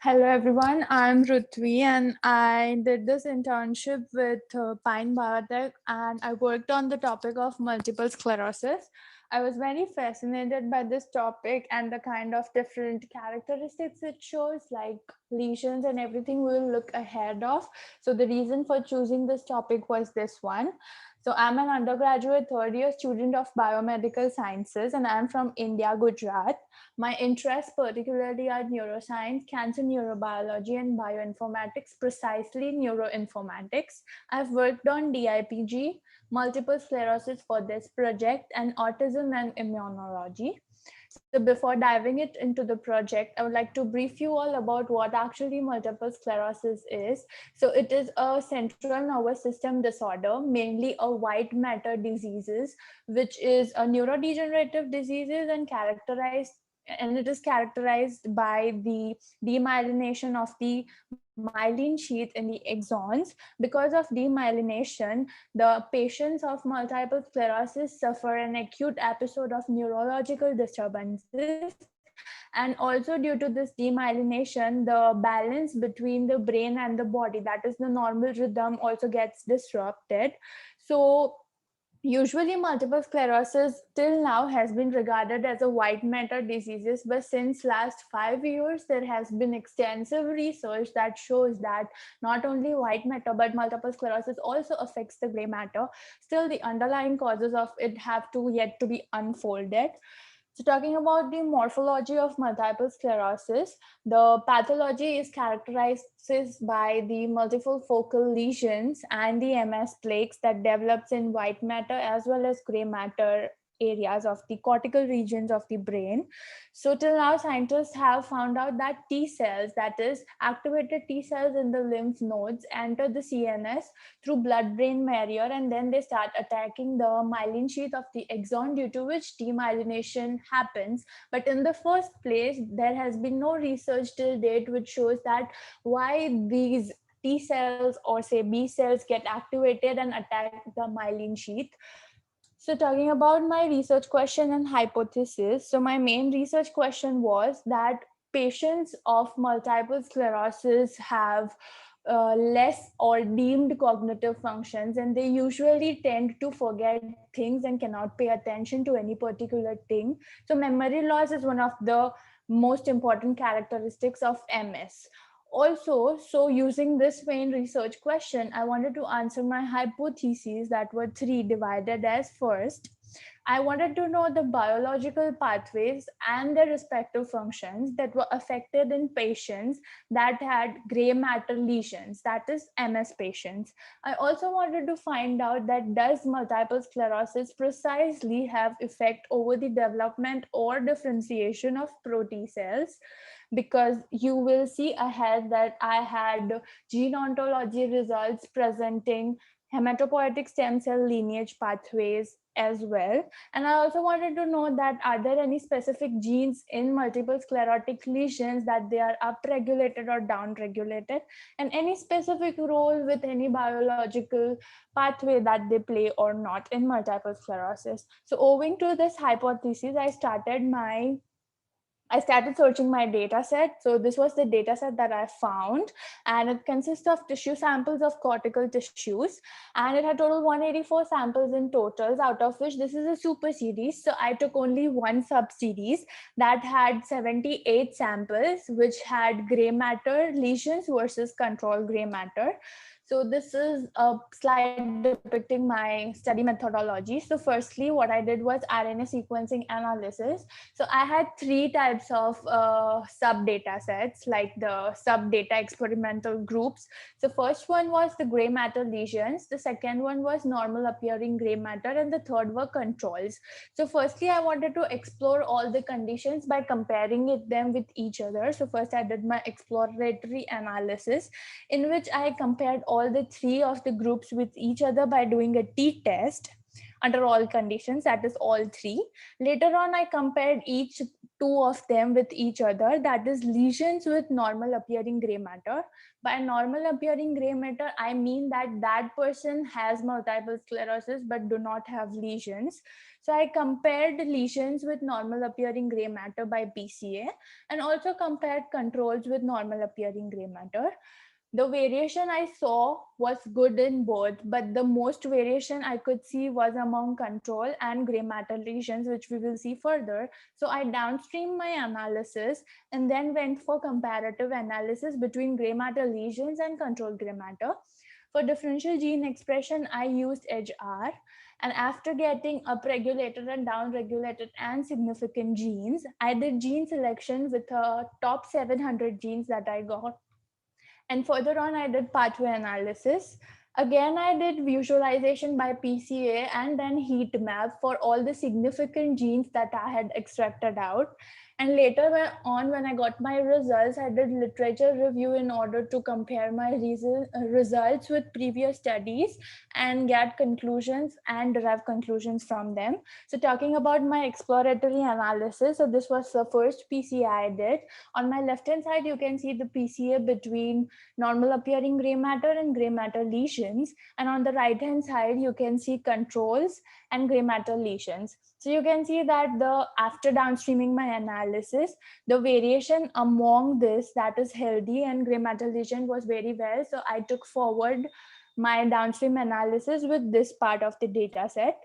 Hello everyone, I'm Rutvi and I did this internship with Pine Biotech and I worked on the topic of multiple sclerosis. I was very fascinated by this topic and the kind of different characteristics it shows, like lesions and everything we will look ahead of. So the reason for choosing this topic was this one. So I'm an undergraduate third year student of biomedical sciences and I'm from India, Gujarat. My interests particularly are neuroscience, cancer neurobiology, and bioinformatics, precisely neuroinformatics. I've worked on DIPG, multiple sclerosis for this project, and autism and immunology. So before diving it into the project, I would like to brief you all about what actually multiple sclerosis is. So it is a central nervous system disorder, mainly a white matter diseases, which is a neurodegenerative diseases and it is characterized by the demyelination of the myelin sheath in the axons. Because of demyelination, the patients of multiple sclerosis suffer an acute episode of neurological disturbances. And also due to this demyelination, the balance between the brain and the body, that is the normal rhythm, also gets disrupted. So usually multiple sclerosis till now has been regarded as a white matter diseases, but since last 5 years there has been extensive research that shows that not only white matter but multiple sclerosis also affects the gray matter. Still the underlying causes of it have to yet to be unfolded. So talking about the morphology of multiple sclerosis, the pathology is characterized by the multiple focal lesions and the MS plaques that develops in white matter as well as gray matter areas of the cortical regions of the brain. So till now, scientists have found out that T cells, that is activated T cells in the lymph nodes, enter the CNS through blood-brain barrier, and then they start attacking the myelin sheath of the axon, due to which demyelination happens. But in the first place, there has been no research till date which shows that why these T cells or say B cells get activated and attack the myelin sheath. So talking about my research question and hypothesis, so my main research question was that patients of multiple sclerosis have less or deemed cognitive functions, and they usually tend to forget things and cannot pay attention to any particular thing. So memory loss is one of the most important characteristics of MS. Also, so using this main research question, I wanted to answer my hypotheses that were three, divided as first. I wanted to know the biological pathways and their respective functions that were affected in patients that had gray matter lesions, that is MS patients. I also wanted to find out that does multiple sclerosis precisely have effect over the development or differentiation of pro T cells, because you will see ahead that I had gene ontology results presenting hematopoietic stem cell lineage pathways as well. And I also wanted to know that are there any specific genes in multiple sclerotic lesions that they are upregulated or downregulated, and any specific role with any biological pathway that they play or not in multiple sclerosis. So owing to this hypothesis, I started searching my data set. So this was the data set that I found, and it consists of tissue samples of cortical tissues, and it had total 184 samples in totals, out of which this is a super series. So I took only one sub series that had 78 samples, which had gray matter lesions versus control gray matter. So this is a slide depicting my study methodology. So firstly, what I did was RNA sequencing analysis. So I had three types of sub data sets, like the sub data experimental groups. So first one was the gray matter lesions, the second one was normal appearing gray matter, and the third were controls. So firstly, I wanted to explore all the conditions by comparing them with each other. So first I did my exploratory analysis, in which I compared all the three of the groups with each other by doing a t-test. under all conditions, that is all three. Later on, I compared each two of them with each other, that is lesions with normal appearing gray matter. By normal appearing gray matter, I mean that that person has multiple sclerosis but do not have lesions. So I compared lesions with normal appearing gray matter by PCA and also compared controls with normal appearing gray matter. The variation I saw was good in both, but the most variation I could see was among control and gray matter lesions, which we will see further. So I downstreamed my analysis and then went for comparative analysis between gray matter lesions and control gray matter. For differential gene expression, I used EDGE-R. And after getting upregulated and downregulated and significant genes, I did gene selection with top 700 genes that I got. And further on, I did pathway analysis. Again, I did visualization by PCA and then heat map for all the significant genes that I had extracted out. And later on, when I got my results, I did literature review in order to compare my results with previous studies and get conclusions and derive conclusions from them. So talking about my exploratory analysis, so this was the first PCA I did. On my left-hand side, you can see the PCA between normal appearing gray matter and gray matter lesions. And on the right-hand side, you can see controls and gray matter lesions. So you can see that after downstreaming my analysis, the variation among this, that is healthy and gray matter lesion, was very well. So I took forward my downstream analysis with this part of the data set.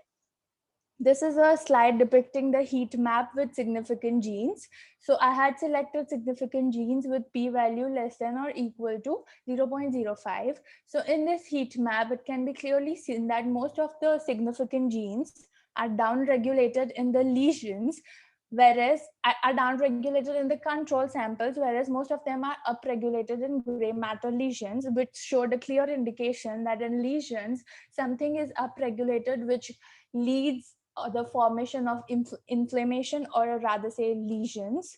This is a slide depicting the heat map with significant genes. So I had selected significant genes with p-value less than or equal to 0.05. So in this heat map, it can be clearly seen that most of the significant genes are downregulated in the lesions, whereas are downregulated in the control samples, whereas most of them are upregulated in gray matter lesions, which showed a clear indication that in lesions, something is upregulated, which leads the formation of inflammation, or rather say lesions.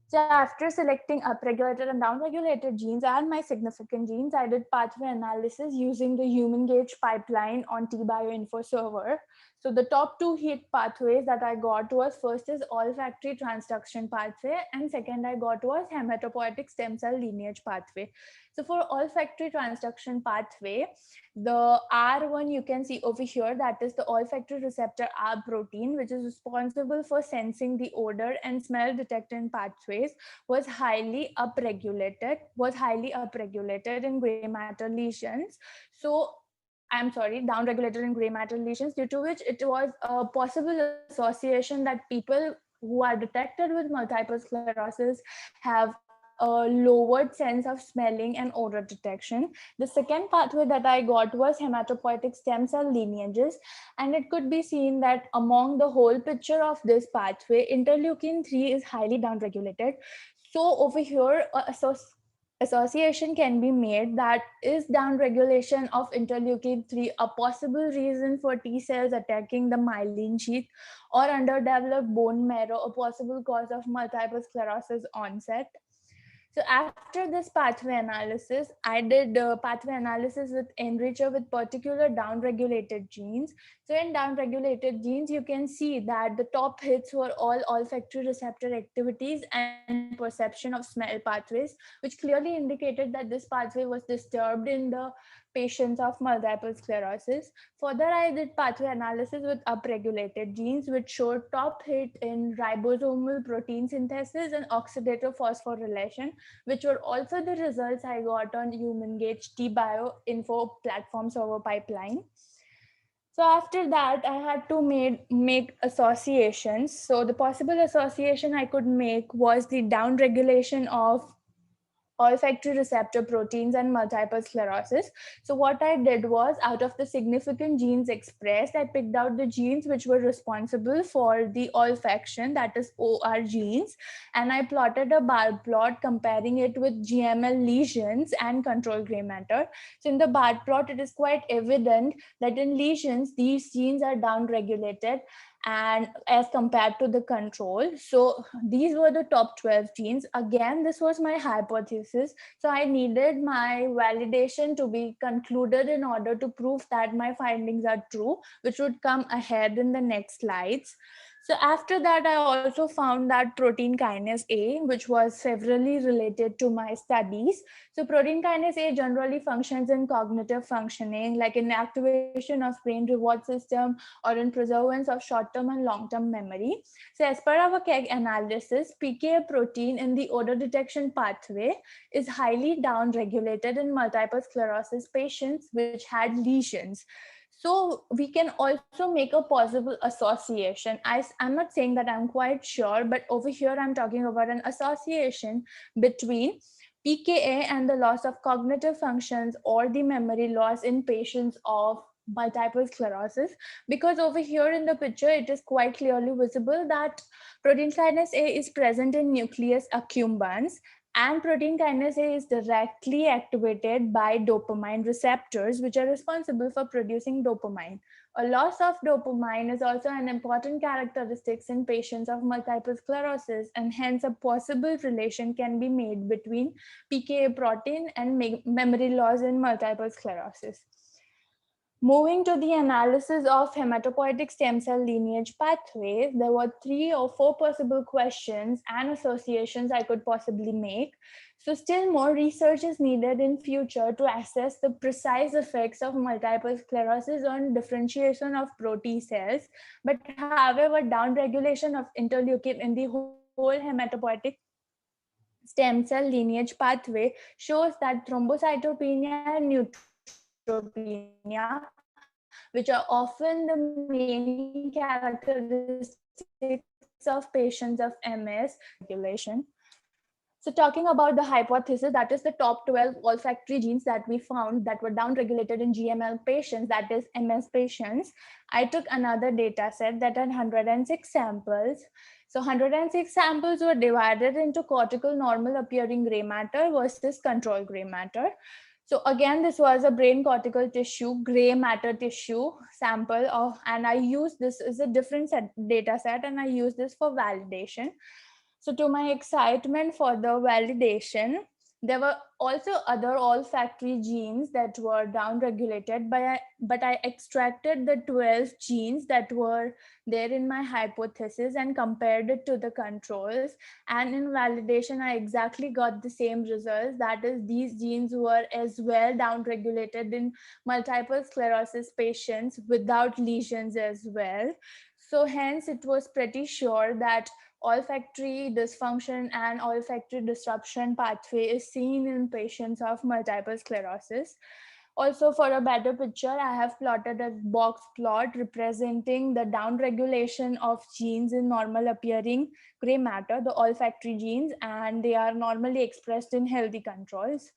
So after selecting upregulated and downregulated genes and my significant genes, I did pathway analysis using the human gauge pipeline on tBioInfo server. So the top two heat pathways that I got was, first is olfactory transduction pathway, and second I got was hematopoietic stem cell lineage pathway. So for olfactory transduction pathway, the R1 you can see over here, that is the olfactory receptor R protein, which is responsible for sensing the odor and smell detecting pathways, was highly upregulated in gray matter lesions. So I'm sorry, downregulated in gray matter lesions, due to which it was a possible association that people who are detected with multiple sclerosis have a lowered sense of smelling and odor detection. The second pathway that I got was hematopoietic stem cell lineages, and it could be seen that among the whole picture of this pathway, interleukin-3 is highly downregulated. So over here, association can be made that is downregulation of interleukin-3 a possible reason for T cells attacking the myelin sheath, or underdeveloped bone marrow a possible cause of multiple sclerosis onset. So after this pathway analysis, I did pathway analysis with enricher with particular downregulated genes. So in downregulated genes, you can see that the top hits were all olfactory receptor activities and perception of smell pathways, which clearly indicated that this pathway was disturbed in the patients of multiple sclerosis. Further, I did pathway analysis with upregulated genes, which showed top hit in ribosomal protein synthesis and oxidative phosphorylation, which were also the results I got on human gauge tBioInfo platform server pipeline. So after that, I had to make associations. So the possible association I could make was the downregulation of olfactory receptor proteins and multiple sclerosis. So what I did was, out of the significant genes expressed, I picked out the genes which were responsible for the olfaction, that is OR genes, and I plotted a bar plot comparing it with GML lesions and control gray matter. So in the bar plot, it is quite evident that in lesions, these genes are downregulated, and as compared to the control. So these were the top 12 genes. Again, this was my hypothesis. So I needed my validation to be concluded in order to prove that my findings are true, which would come ahead in the next slides. So after that, I also found that protein kinase A, which was severally related to my studies. So protein kinase A generally functions in cognitive functioning, like in activation of brain reward system or in preservance of short-term and long-term memory. So as per our KEGG analysis, PKA protein in the odor detection pathway is highly downregulated in multiple sclerosis patients which had lesions. So we can also make a possible association. I'm not saying that I'm quite sure, but over here I'm talking about an association between PKA and the loss of cognitive functions or the memory loss in patients of multiple sclerosis, because over here in the picture it is quite clearly visible that protein kinase A is present in nucleus accumbens, and protein kinase A is directly activated by dopamine receptors, which are responsible for producing dopamine. A loss of dopamine is also an important characteristic in patients of multiple sclerosis, and hence a possible relation can be made between PKA protein and memory loss in multiple sclerosis. Moving to the analysis of hematopoietic stem cell lineage pathways, there were 3 or 4 possible questions and associations I could possibly make. So still more research is needed in future to assess the precise effects of multiple sclerosis on differentiation of protein cells. But however, downregulation of interleukin in the whole hematopoietic stem cell lineage pathway shows that thrombocytopenia and neutropenia, which are often the main characteristics of patients of MS, regulation. So talking about the hypothesis, that is the top 12 olfactory genes that we found that were downregulated in GML patients, that is MS patients. I took another data set that had 106 samples. So 106 samples were divided into cortical normal appearing gray matter versus control gray matter. So again, this was a brain cortical tissue, gray matter tissue sample of, and I use this as a different data set, and I use this for validation. So to my excitement for the validation, there were also other olfactory genes that were downregulated, but I extracted the 12 genes that were there in my hypothesis and compared it to the controls. And in validation, I exactly got the same results. That is, these genes were as well downregulated in multiple sclerosis patients without lesions as well. So hence, it was pretty sure that olfactory dysfunction and olfactory disruption pathway is seen in patients of multiple sclerosis. Also, for a better picture, I have plotted a box plot representing the downregulation of genes in normal appearing gray matter, the olfactory genes, and they are normally expressed in healthy controls.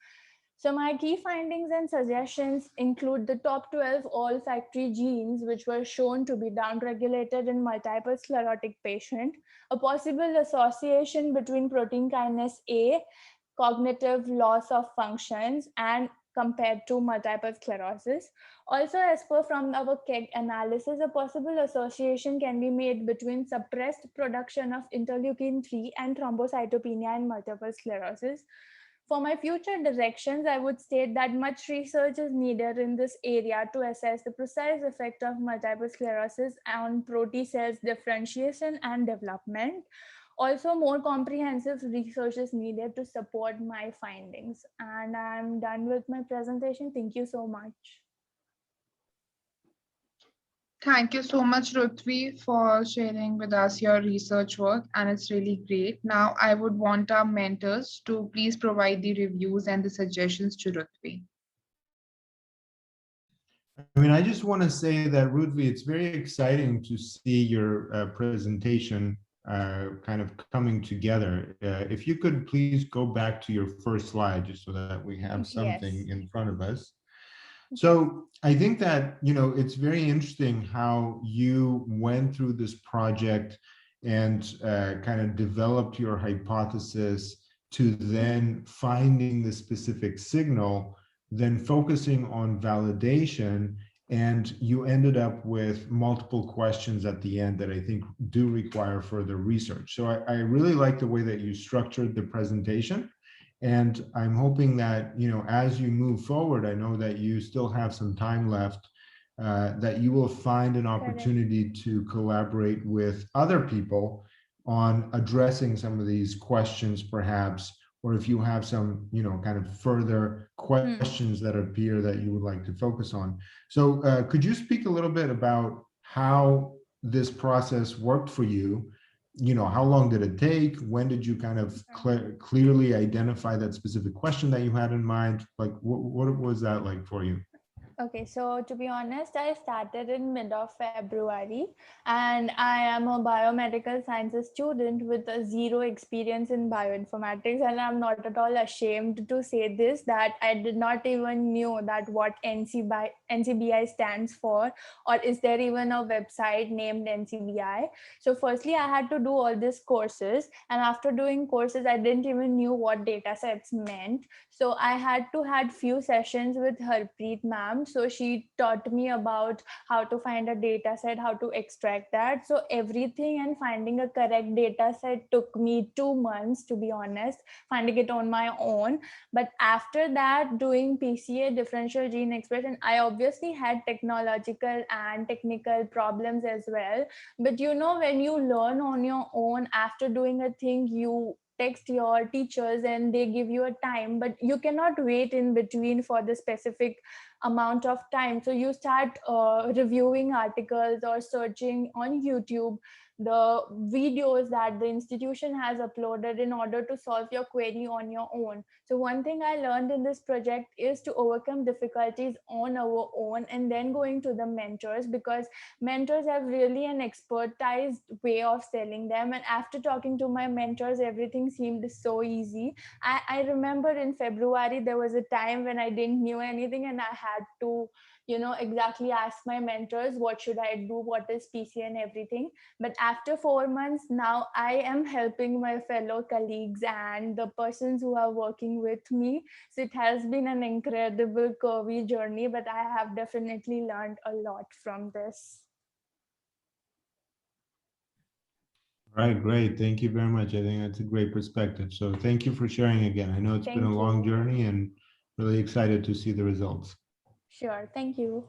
So my key findings and suggestions include the top 12 olfactory genes, which were shown to be downregulated in multiple sclerotic patient, a possible association between protein kinase A, cognitive loss of functions, and compared to multiple sclerosis. Also, as per from our KEGG analysis, a possible association can be made between suppressed production of interleukin-3 and thrombocytopenia in multiple sclerosis. For my future directions, I would state that much research is needed in this area to assess the precise effect of multiple sclerosis on protein cells differentiation and development. Also, more comprehensive research is needed to support my findings. And I'm done with my presentation. Thank you so much. Thank you so much, Rutvi, for sharing with us your research work, and it's really great. Now, I would want our mentors to please provide the reviews and the suggestions to Rutvi. I mean, I just want to say that, Rutvi, it's very exciting to see your presentation kind of coming together. If you could please go back to your first slide, just so that we have something in front of us. So I think that, you know, it's very interesting how you went through this project and kind of developed your hypothesis to then finding the specific signal, then focusing on validation, and you ended up with multiple questions at the end that I think do require further research. So I really like the way that you structured the presentation. And I'm hoping that, you know, as you move forward, I know that you still have some time left, that you will find an opportunity to collaborate with other people on addressing some of these questions, perhaps, or if you have some, you know, kind of further questions that appear that you would like to focus on. So could you speak a little bit about how this process worked for you? You know, how long did it take? When did you kind of clearly identify that specific question that you had in mind? Like, what was that like for you? Okay, so to be honest, I started in mid of February, and I am a biomedical sciences student with a zero experience in bioinformatics, and I'm not at all ashamed to say this, that I did not even knew that what NCBI stands for, or is there even a website named NCBI. So firstly, I had to do all these courses, and after doing courses, I didn't even knew what data sets meant. So I had to had few sessions with Harpreet ma'am. So she taught me about how to find a data set, how to extract that. So everything and finding a correct data set took me 2 months, to be honest, finding it on my own. But after that, doing PCA, differential gene expression, I obviously had technological and technical problems as well. But you know, when you learn on your own after doing a thing, you text your teachers and they give you a time, but you cannot wait in between for the specific amount of time. So you start reviewing articles or searching on YouTube the videos that the institution has uploaded in order to solve your query on your own. So one thing I learned in this project is to overcome difficulties on our own and then going to the mentors, because mentors have really an expertized way of selling them. And after talking to my mentors, everything seemed so easy. I remember in February, there was a time when I didn't knew anything and I had to, you know, exactly ask my mentors, what should I do? What is PCA and everything. But after 4 months, now I am helping my fellow colleagues and the persons who are working with me. So it has been an incredible curvy journey, but I have definitely learned a lot from this. Right, great. Thank you very much. I think that's a great perspective. So thank you for sharing again. I know it's been a long journey and really excited to see the results. Sure. Thank you.